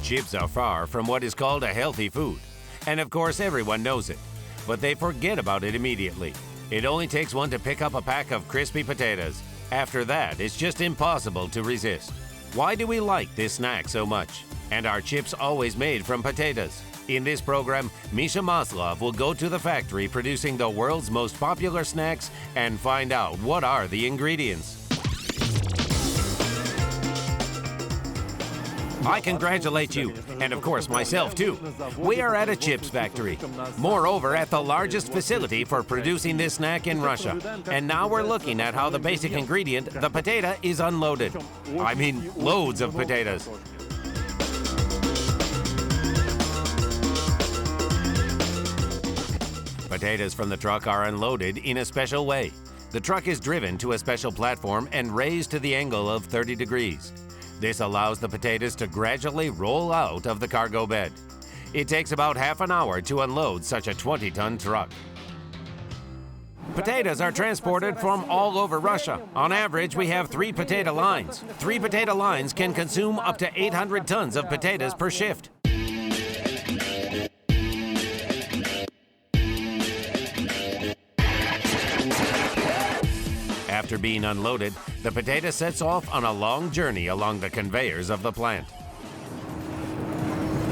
Chips are far from what is called a healthy food. And of course, everyone knows it. But they forget about it immediately. It only takes one to pick up a pack of crispy potatoes. After that, it's just impossible to resist. Why do we like this snack so much? And are chips always made from potatoes? In this program, Misha Maslov will go to the factory producing the world's most popular snacks and find out what are the ingredients. I congratulate you, and of course myself too. We are at a chips factory. Moreover, at the largest facility for producing this snack in Russia. And now we're looking at how the basic ingredient, the potato, is unloaded. I mean, loads of potatoes. Potatoes from the truck are unloaded in a special way. The truck is driven to a special platform and raised to the angle of 30 degrees. This allows the potatoes to gradually roll out of the cargo bed. It takes about half an hour to unload such a 20-ton truck. Potatoes are transported from all over Russia. On average, we have 3 potato lines. 3 potato lines can consume up to 800 tons of potatoes per shift. After being unloaded, the potato sets off on a long journey along the conveyors of the plant.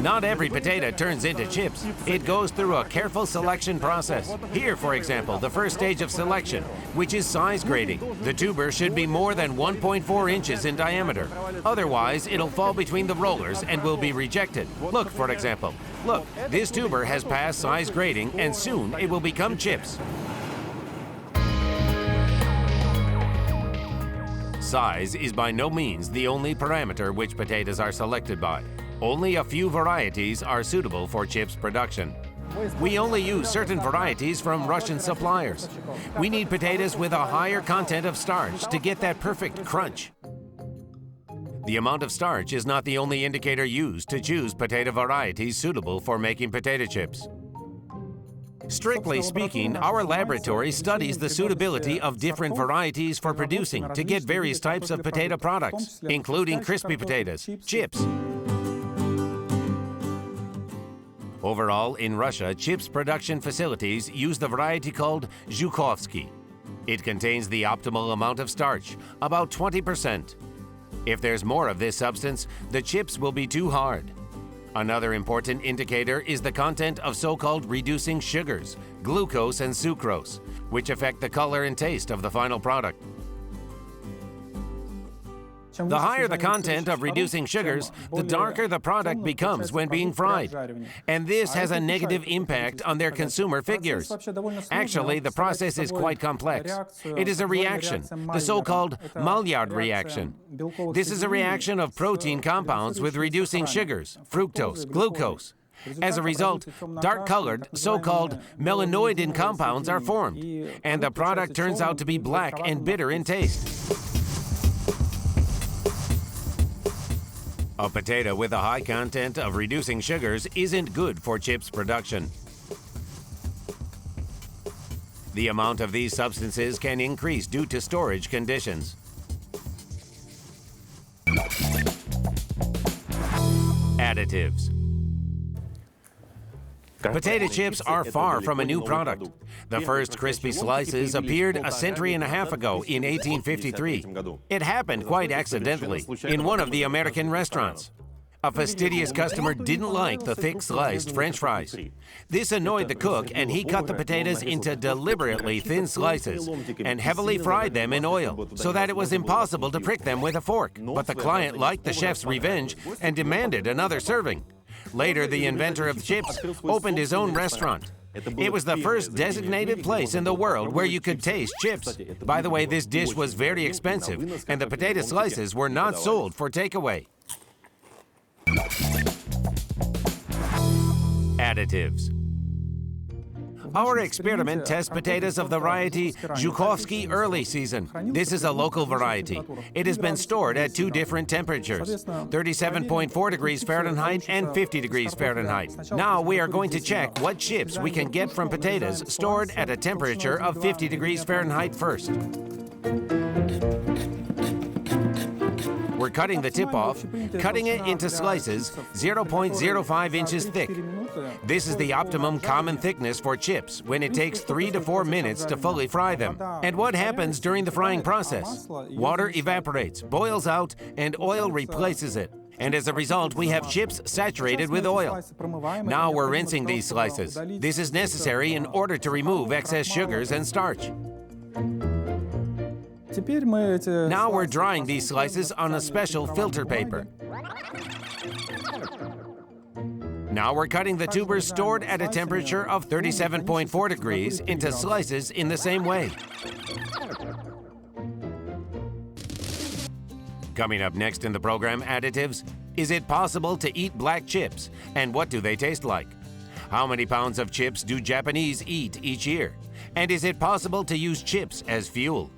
Not every potato turns into chips. It goes through a careful selection process. Here, for example, the first stage of selection, which is size grading. The tuber should be more than 1.4 inches in diameter. Otherwise, it'll fall between the rollers and will be rejected. Look, for example. Look, this tuber has passed size grading and soon it will become chips. Size is by no means the only parameter which potatoes are selected by. Only a few varieties are suitable for chips production. We only use certain varieties from Russian suppliers. We need potatoes with a higher content of starch to get that perfect crunch. The amount of starch is not the only indicator used to choose potato varieties suitable for making potato chips. Strictly speaking, our laboratory studies the suitability of different varieties for producing to get various types of potato products, including crispy potatoes, chips. Overall, in Russia, chips production facilities use the variety called Zhukovsky. It contains the optimal amount of starch, about 20%. If there's more of this substance, the chips will be too hard. Another important indicator is the content of so-called reducing sugars, glucose and sucrose, which affect the color and taste of the final product. The higher the content of reducing sugars, the darker the product becomes when being fried. And this has a negative impact on their consumer figures. Actually, the process is quite complex. It is a reaction, the so-called Maillard reaction. This is a reaction of protein compounds with reducing sugars, fructose, glucose. As a result, dark-colored, so-called melanoidin compounds are formed, and the product turns out to be black and bitter in taste. A potato with a high content of reducing sugars isn't good for chips production. The amount of these substances can increase due to storage conditions. Additives. Potato chips are far from a new product. The first crispy slices appeared a century and a half ago in 1853. It happened quite accidentally in one of the American restaurants. A fastidious customer didn't like the thick sliced French fries. This annoyed the cook, and he cut the potatoes into deliberately thin slices and heavily fried them in oil so that it was impossible to prick them with a fork. But the client liked the chef's revenge and demanded another serving. Later, the inventor of chips opened his own restaurant. It was the first designated place in the world where you could taste chips. By the way, this dish was very expensive, and the potato slices were not sold for takeaway. Additives. Our experiment tests potatoes of the variety Zhukovsky early season. This is a local variety. It has been stored at 2 different temperatures, 37.4 degrees Fahrenheit and 50 degrees Fahrenheit. Now we are going to check what chips we can get from potatoes stored at a temperature of 50 degrees Fahrenheit first. we're cutting the tip off, cutting it into slices 0.05 inches thick. This is the optimum common thickness for chips when it takes 3 to 4 minutes to fully fry them. And what happens during the frying process? Water evaporates, boils out, and oil replaces it. And as a result, we have chips saturated with oil. Now we're rinsing these slices. This is necessary in order to remove excess sugars and starch. Now we're drying these slices on a special filter paper. Now we're cutting the tubers stored at a temperature of 37.4 degrees into slices in the same way. Coming up next in the program, additives. Is it possible to eat black chips? And what do they taste like? How many pounds of chips do Japanese eat each year? And is it possible to use chips as fuel?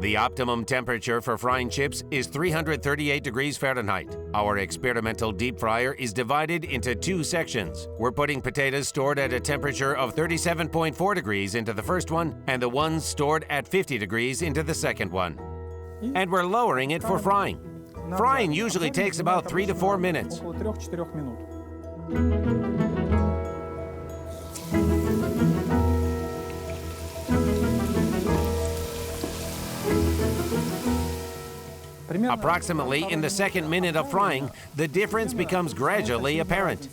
The optimum temperature for frying chips is 338 degrees Fahrenheit. Our experimental deep fryer is divided into 2 sections. We're putting potatoes stored at a temperature of 37.4 degrees into the first one, and the ones stored at 50 degrees into the second one. And we're lowering it for frying. Frying usually takes about 3 to 4 minutes. Approximately in the second minute of frying, the difference becomes gradually apparent.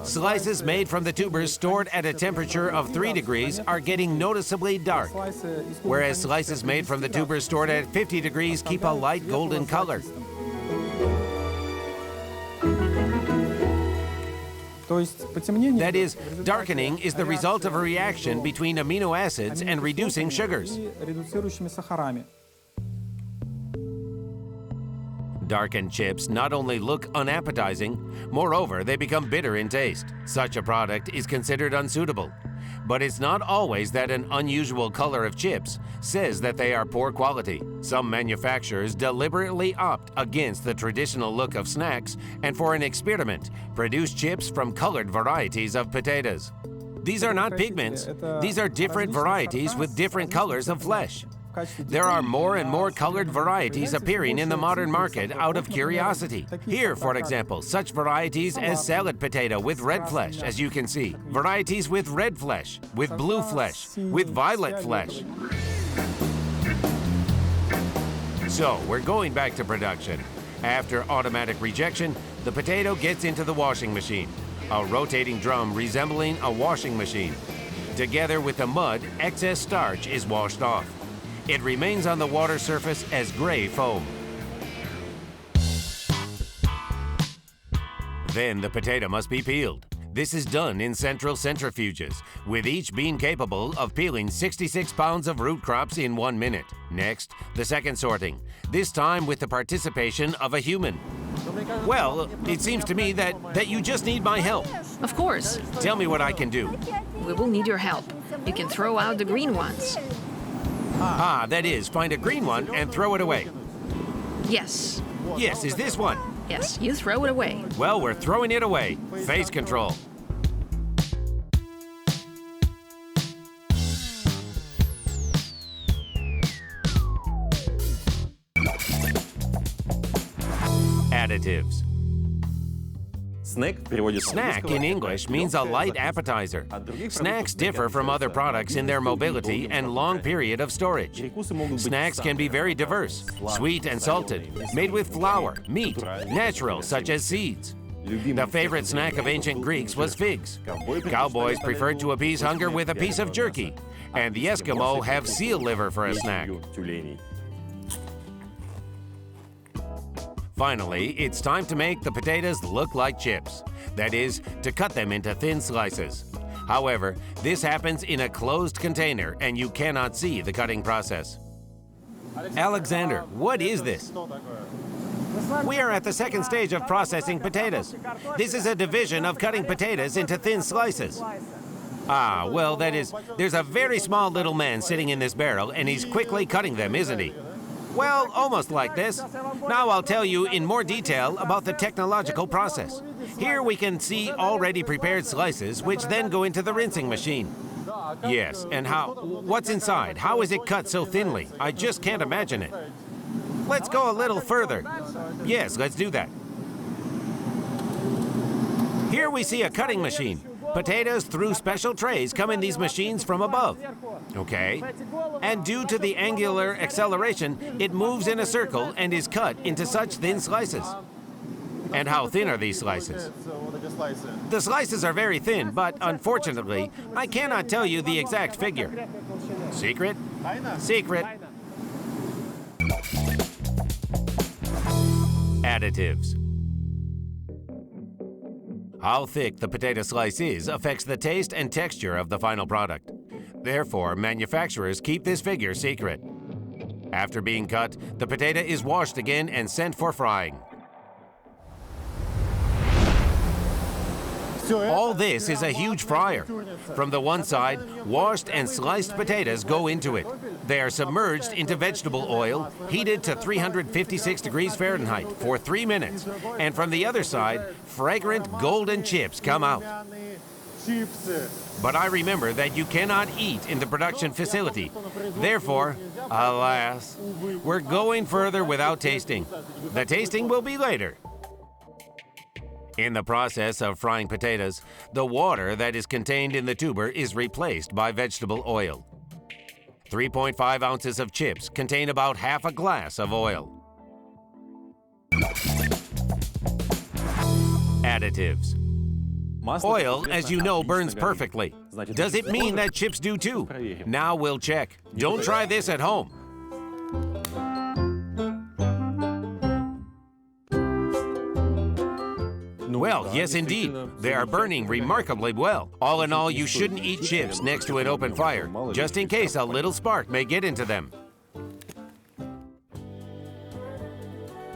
Slices made from the tubers stored at a temperature of 3 degrees are getting noticeably dark, whereas slices made from the tubers stored at 50 degrees keep a light golden color. That is, darkening is the result of a reaction between amino acids and reducing sugars. Darkened chips not only look unappetizing, moreover, they become bitter in taste. Such a product is considered unsuitable. But it's not always that an unusual color of chips says that they are poor quality. Some manufacturers deliberately opt against the traditional look of snacks and, for an experiment, produce chips from colored varieties of potatoes. These are not pigments. These are different varieties with different colors of flesh. There are more and more colored varieties appearing in the modern market out of curiosity. Here, for example, such varieties as salad potato with red flesh, as you can see, varieties with red flesh, with blue flesh, with violet flesh. So, we're going back to production. After automatic rejection, the potato gets into the washing machine, a rotating drum resembling a washing machine. Together with the mud, excess starch is washed off. It remains on the water surface as gray foam. Then the potato must be peeled. This is done in central centrifuges, with each bean capable of peeling 66 pounds of root crops in 1 minute. Next, the second sorting, this time with the participation of a human. Well, it seems to me that you just need my help. Of course. Tell me what I can do. We will need your help. You can throw out the green ones. Ah, that is, find a green one and throw it away. Yes. Yes, is this one? Yes, you throw it away. Well, we're throwing it away. Phase control. Additives. Snack in English means a light appetizer. Snacks differ from other products in their mobility and long period of storage. Snacks can be very diverse, sweet and salted, made with flour, meat, natural such as seeds. The favorite snack of ancient Greeks was figs. Cowboys preferred to appease hunger with a piece of jerky, and the Eskimo have seal liver for a snack. Finally, it's time to make the potatoes look like chips. That is, to cut them into thin slices. However, this happens in a closed container and you cannot see the cutting process. Alexander, what is this? We are at the second stage of processing potatoes. This is a division of cutting potatoes into thin slices. Ah, well, that is, there's a very small little man sitting in this barrel and he's quickly cutting them, isn't he? Well, almost like this. Now I'll tell you in more detail about the technological process. Here we can see already prepared slices, which then go into the rinsing machine. Yes, and what's inside? How is it cut so thinly? I just can't imagine it. Let's go a little further. Yes, let's do that. Here we see a cutting machine. Potatoes through special trays come in these machines from above. Okay. And due to the angular acceleration, it moves in a circle and is cut into such thin slices. And how thin are these slices? The slices are very thin, but unfortunately, I cannot tell you the exact figure. Secret? Secret. Additives. How thick the potato slice is affects the taste and texture of the final product. Therefore, manufacturers keep this figure secret. After being cut, the potato is washed again and sent for frying. All this is a huge fryer. From the one side, washed and sliced potatoes go into it. They are submerged into vegetable oil, heated to 356 degrees Fahrenheit for 3 minutes. And from the other side, fragrant golden chips come out. But I remember that you cannot eat in the production facility. Therefore, alas, we're going further without tasting. The tasting will be later. In the process of frying potatoes, the water that is contained in the tuber is replaced by vegetable oil. 3.5 ounces of chips contain about half a glass of oil. Additives. Oil, as you know, burns perfectly. Does it mean that chips do too? Now we'll check. Don't try this at home. Well, yes indeed. They are burning remarkably well. All in all, you shouldn't eat chips next to an open fire, just in case a little spark may get into them.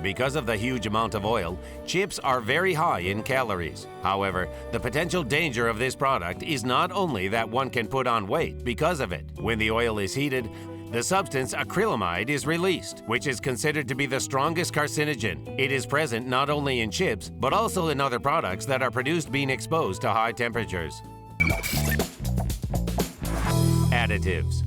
Because of the huge amount of oil, chips are very high in calories. However, the potential danger of this product is not only that one can put on weight because of it. When the oil is heated, the substance acrylamide is released, which is considered to be the strongest carcinogen. It is present not only in chips, but also in other products that are produced being exposed to high temperatures. Additives.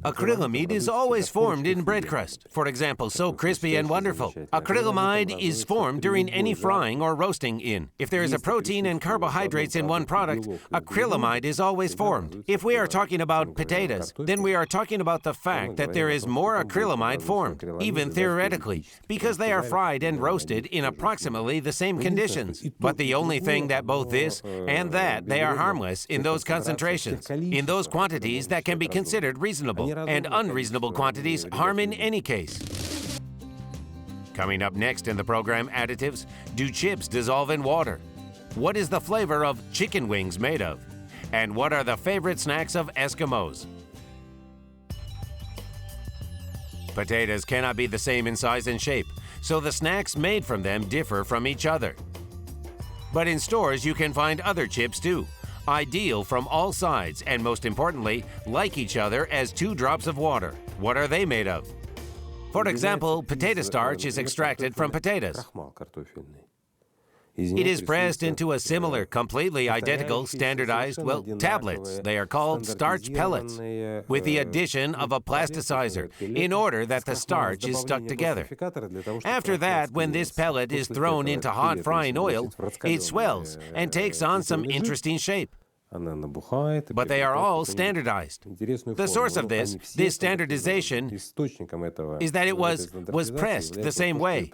Acrylamide is always formed in bread crust. For example, so crispy and wonderful. Acrylamide is formed during any frying or roasting in. If there is a protein and carbohydrates in one product, acrylamide is always formed. If we are talking about potatoes, then we are talking about the fact that there is more acrylamide formed, even theoretically, because they are fried and roasted in approximately the same conditions. But the only thing that both this and that they are harmless in those concentrations, in those quantities that can be considered reasonable. And unreasonable quantities harm in any case. Coming up next in the program Additives, do chips dissolve in water? What is the flavor of chicken wings made of? And what are the favorite snacks of Eskimos? Potatoes cannot be the same in size and shape, so the snacks made from them differ from each other. But in stores you can find other chips too. Ideal from all sides and, most importantly, like each other as 2 drops of water. What are they made of? For example, potato starch is extracted from potatoes. It is pressed into a similar, completely identical, standardized, tablets. They are called starch pellets, with the addition of a plasticizer, in order that the starch is stuck together. After that, when this pellet is thrown into hot frying oil, it swells and takes on some interesting shape. But they are all standardized. The source of this standardization, is that it was pressed the same way.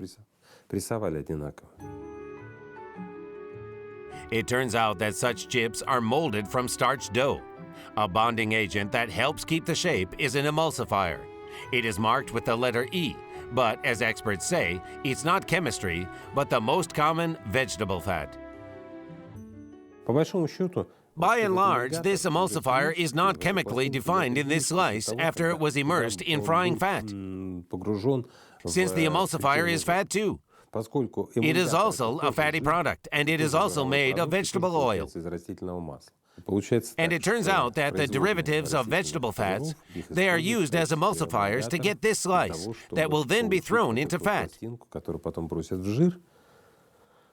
It turns out that such chips are molded from starch dough. A bonding agent that helps keep the shape is an emulsifier. It is marked with the letter E, but as experts say, it's not chemistry, but the most common vegetable fat. By and large, this emulsifier is not chemically defined in this slice after it was immersed in frying fat, since the emulsifier is fat too. It is also a fatty product, and it is also made of vegetable oil. And it turns out that the derivatives of vegetable fats, they are used as emulsifiers to get this slice that will then be thrown into fat.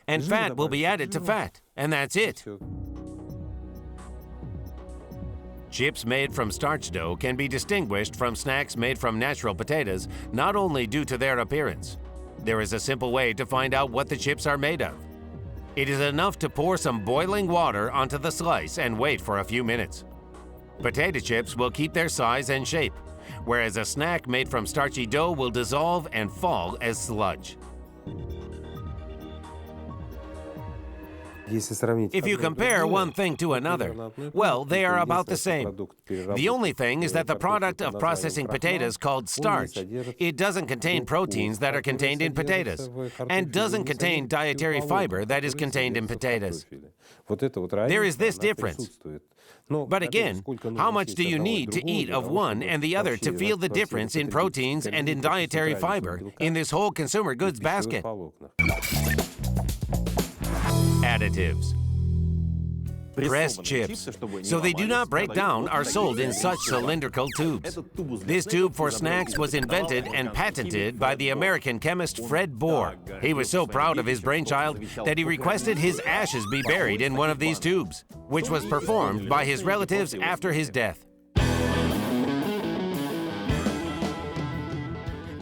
And fat will be added to fat, and that's it. Chips made from starch dough can be distinguished from snacks made from natural potatoes not only due to their appearance. There is a simple way to find out what the chips are made of. It is enough to pour some boiling water onto the slice and wait for a few minutes. Potato chips will keep their size and shape, whereas a snack made from starchy dough will dissolve and fall as sludge. If you compare one thing to another, well, they are about the same. The only thing is that the product of processing potatoes called starch, it doesn't contain proteins that are contained in potatoes, and doesn't contain dietary fiber that is contained in potatoes. There is this difference. But again, how much do you need to eat of one and the other to feel the difference in proteins and in dietary fiber in this whole consumer goods basket? Additives. Pressed chips, so they do not break down, are sold in such cylindrical tubes. This tube for snacks was invented and patented by the American chemist Fred Bohr. He was so proud of his brainchild that he requested his ashes be buried in one of these tubes, which was performed by his relatives after his death.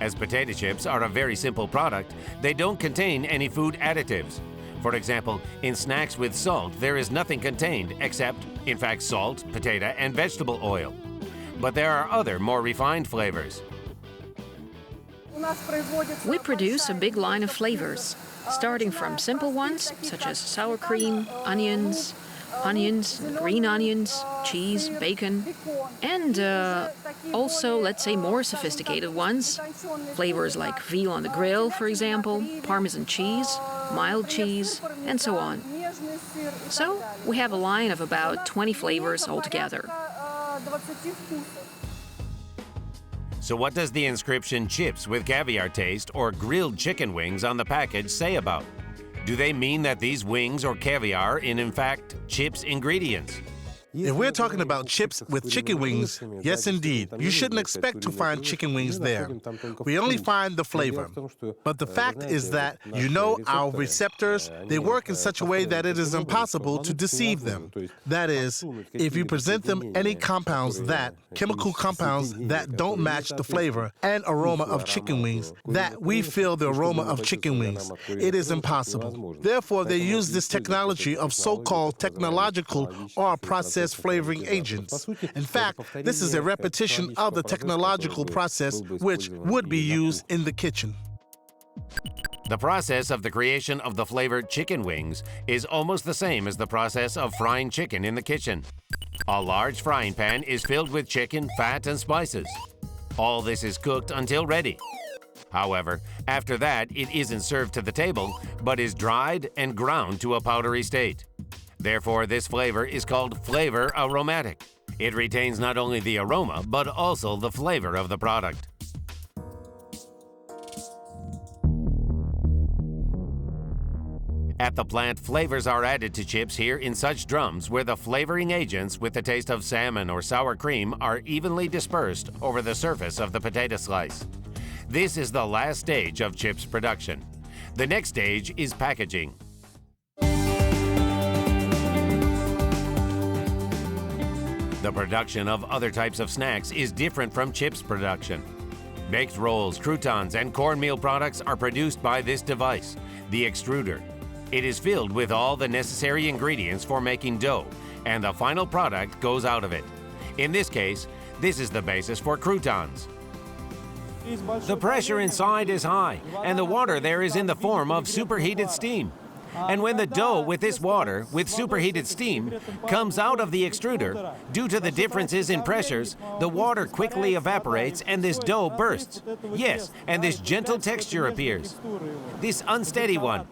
As potato chips are a very simple product, they don't contain any food additives. For example, in snacks with salt, there is nothing contained except, in fact, salt, potato, and vegetable oil. But there are other, more refined flavors. We produce a big line of flavors, starting from simple ones, such as sour cream, onions, green onions, cheese, bacon, and also, let's say, more sophisticated ones. Flavors like veal on the grill, for example, Parmesan cheese, mild cheese, and so on. So, we have a line of about 20 flavors altogether. So what does the inscription "chips with caviar taste" or "grilled chicken wings" on the package say about? Do they mean that these wings or caviar are in fact chips ingredients? If we're talking about chips with chicken wings, yes indeed, you shouldn't expect to find chicken wings there. We only find the flavor. But the fact is that, our receptors, they work in such a way that it is impossible to deceive them. That is, if you present them any chemical compounds that don't match the flavor and aroma of chicken wings, that we feel the aroma of chicken wings, it is impossible. Therefore, they use this technology of so-called technological or process flavoring agents. In fact, this is a repetition of the technological process which would be used in the kitchen. The process of the creation of the flavored chicken wings is almost the same as the process of frying chicken in the kitchen. A large frying pan is filled with chicken, fat, and spices. All this is cooked until ready. However, after that, it isn't served to the table, but is dried and ground to a powdery state. Therefore, this flavor is called flavor aromatic. It retains not only the aroma, but also the flavor of the product. At the plant, flavors are added to chips here in such drums where the flavoring agents with the taste of salmon or sour cream are evenly dispersed over the surface of the potato slice. This is the last stage of chips production. The next stage is packaging. The production of other types of snacks is different from chips production. Baked rolls, croutons, and cornmeal products are produced by this device, the extruder. It is filled with all the necessary ingredients for making dough, and the final product goes out of it. In this case, this is the basis for croutons. The pressure inside is high, and the water there is in the form of superheated steam. And when the dough with this water, with superheated steam, comes out of the extruder, due to the differences in pressures, the water quickly evaporates and this dough bursts. Yes, and this gentle texture appears. This unsteady one.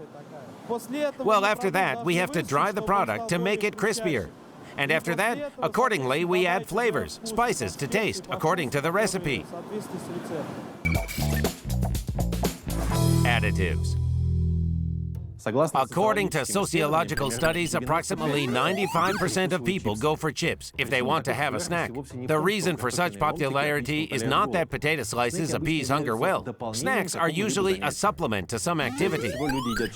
Well, after that, we have to dry the product to make it crispier. And after that, accordingly, we add flavors, spices to taste, according to the recipe. Additives. According to sociological studies, approximately 95% of people go for chips if they want to have a snack. The reason for such popularity is not that potato slices appease hunger well. Snacks are usually a supplement to some activity.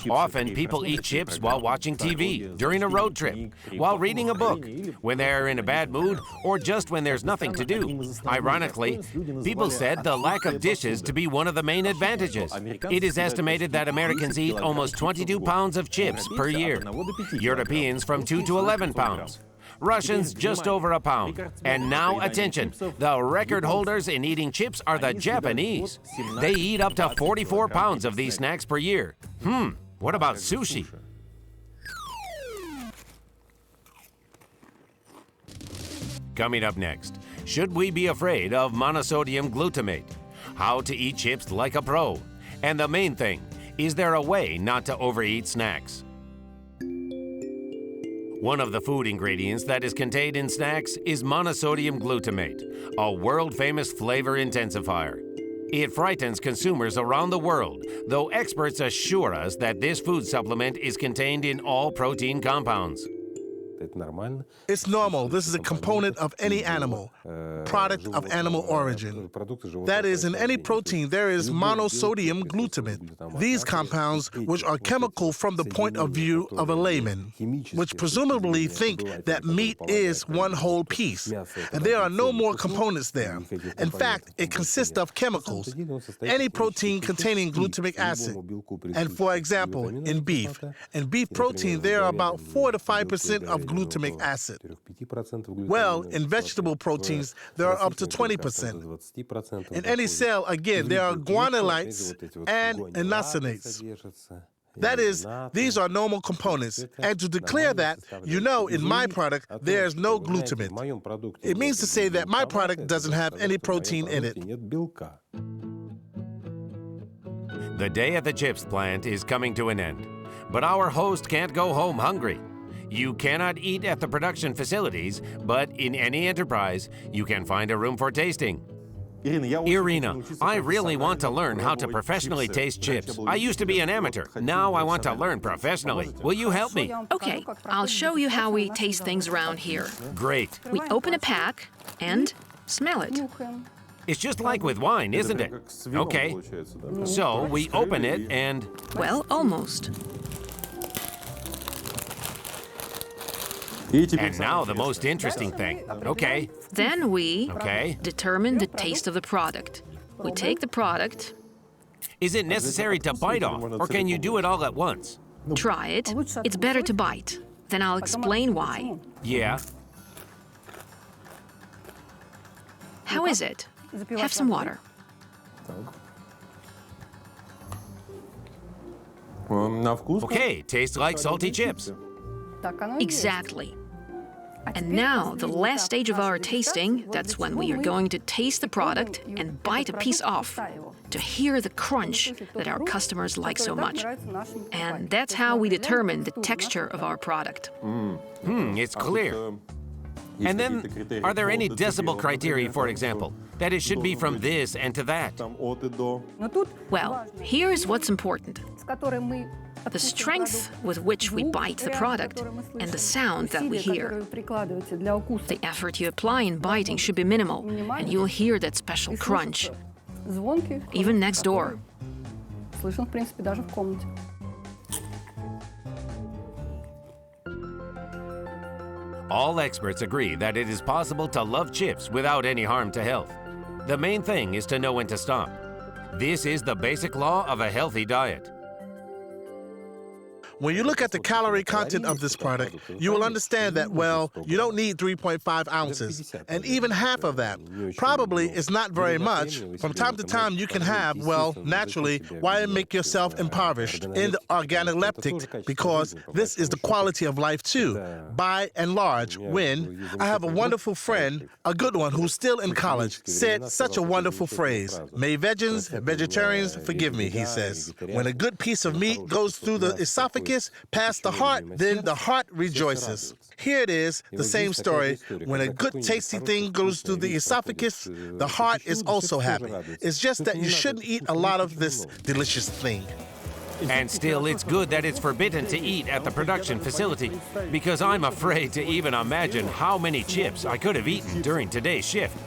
Often, people eat chips while watching TV, during a road trip, while reading a book, when they're in a bad mood, or just when there's nothing to do. Ironically, people said the lack of dishes to be one of the main advantages. It is estimated that Americans eat almost 22 pounds of chips per year. Europeans from 2 to 11 pounds. Russians just over a pound. And now attention, the record holders in eating chips are the Japanese. They eat up to 44 pounds of these snacks per year. What about sushi? Coming up next, should we be afraid of monosodium glutamate? How to eat chips like a pro. And the main thing, is there a way not to overeat snacks? One of the food ingredients that is contained in snacks is monosodium glutamate, a world-famous flavor intensifier. It frightens consumers around the world, though experts assure us that this food supplement is contained in all protein compounds. It's normal. This is a component of any animal, product of animal origin. That is, in any protein, there is monosodium glutamate. These compounds, which are chemical from the point of view of a layman, which presumably think that meat is one whole piece, and there are no more components there. In fact, it consists of chemicals, any protein containing glutamic acid. And for example, in beef protein, there are about 4 to 5% of glutamic acid. Well, in vegetable proteins, there are up to 20%. In any cell, again, there are guanylates and inosinates. That is, these are normal components. And to declare that, you know, in my product, there's no glutamate. It means to say that my product doesn't have any protein in it. The day at the chips plant is coming to an end, but our host can't go home hungry. You cannot eat at the production facilities, but in any enterprise, you can find a room for tasting. Irina, I really want to learn how to professionally taste chips. I used to be an amateur. Now I want to learn professionally. Will you help me? Okay, I'll show you how we taste things around here. Great. We open a pack and smell it. It's just like with wine, isn't it? Okay. So we open it and... Well, almost. And now the most interesting thing. Okay. Then we Okay. determine the taste of the product. We take the product, Is it necessary to bite off, or can you do it all at once? try it. It's better to bite. Then I'll explain why. Yeah. How is it? Have some water. Okay, tastes like salty chips. Exactly. And now, the last stage of our tasting, that's when we are going to taste the product and bite a piece off to hear the crunch that our customers like so much. And that's how we determine the texture of our product. It's clear. And then, are there any decibel criteria, for example, that it should be from this and to that? Well, here's what's important. The strength with which we bite the product and the sound that we hear. The effort you apply in biting should be minimal, and you'll hear that special crunch, even next door. All experts agree that it is possible to love chips without any harm to health. The main thing is to know when to stop. This is the basic law of a healthy diet. When you look at the calorie content of this product, you will understand that, well, you don't need 3.5 ounces, and even half of that probably is not very much. From time to time, you can have, well, naturally, why make yourself impoverished in the organoleptic? Because this is the quality of life, too. By and large, when I have a wonderful friend, a good one who's still in college, said such a wonderful phrase. May vegetarians forgive me, he says. When a good piece of meat goes through the esophagus, past the heart, then the heart rejoices. Here it is, the same story. When a good tasty thing goes through the esophagus, the heart is also happy. It's just that you shouldn't eat a lot of this delicious thing. And still, it's good that it's forbidden to eat at the production facility, because I'm afraid to even imagine how many chips I could have eaten during today's shift.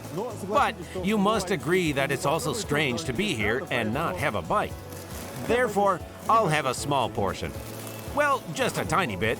But you must agree that it's also strange to be here and not have a bite. Therefore, I'll have a small portion. Well, just a tiny bit,